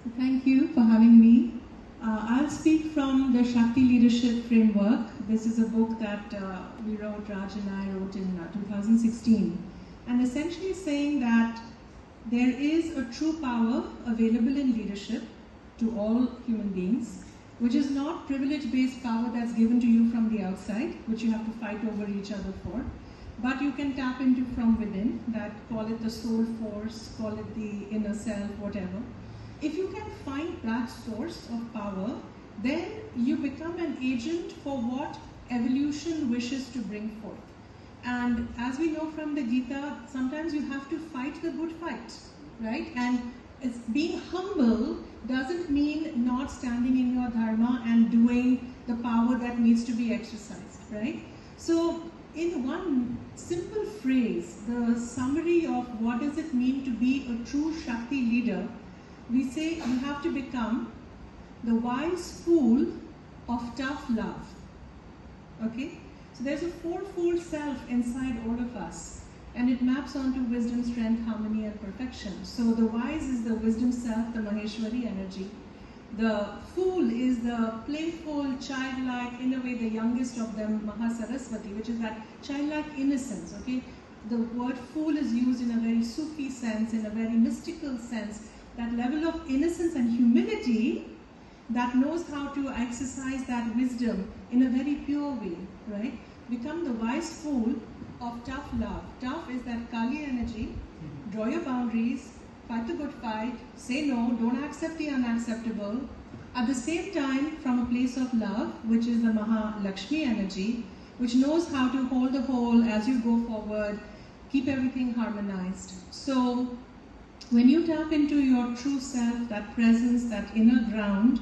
So thank you for having me. I'll speak from the Shakti Leadership framework. This is a book that we wrote, Raj and I wrote in 2016. And essentially saying that there is a true power available in leadership to all human beings, which is not privilege-based power that's given to you from the outside, which you have to fight over each other for, but you can tap into from within, that call it the soul force, call it the inner self, whatever. If you can find that source of power, then you become an agent for what evolution wishes to bring forth. And as we know from the Gita, sometimes you have to fight the good fight, right? And being humble doesn't mean not standing in your dharma and doing the power that needs to be exercised, right? So in one simple phrase, the summary of what does it mean to be a true Shakti leader, we say you have to become the wise fool of tough love. Okay? So there's a fourfold self inside all of us, and it maps onto wisdom, strength, harmony, and perfection. So the wise is the wisdom self, the Maheshwari energy. The fool is the playful, childlike, in a way the youngest of them, Mahasaraswati, which is that childlike innocence. Okay? The word fool is used in a very Sufi sense, in a very mystical sense. That level of innocence and humility that knows how to exercise that wisdom in a very pure way, right? Become the wise fool of tough love. Tough is that Kali energy. Draw your boundaries, fight the good fight, say no, don't accept the unacceptable. At the same time, from a place of love, which is the Mahalakshmi energy, which knows how to hold the whole as you go forward, keep everything harmonized. So when you tap into your true self, that presence, that inner ground,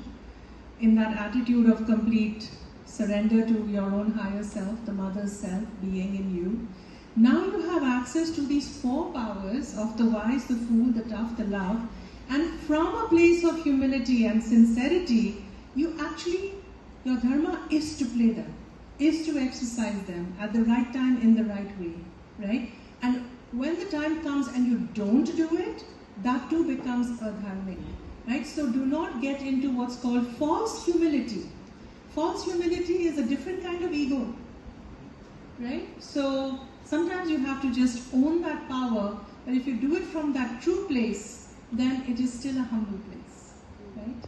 in that attitude of complete surrender to your own higher self, the mother's self being in you, now you have access to these four powers of the wise, the fool, the tough, the love, and from a place of humility and sincerity, you actually, your dharma is to play them, is to exercise them at the right time in the right way, right? And when the time comes and you don't do it, that too becomes adharmic, right? So do not get into what's called false humility. False humility is a different kind of ego, right? So sometimes you have to just own that power, but if you do it from that true place, then it is still a humble place, right?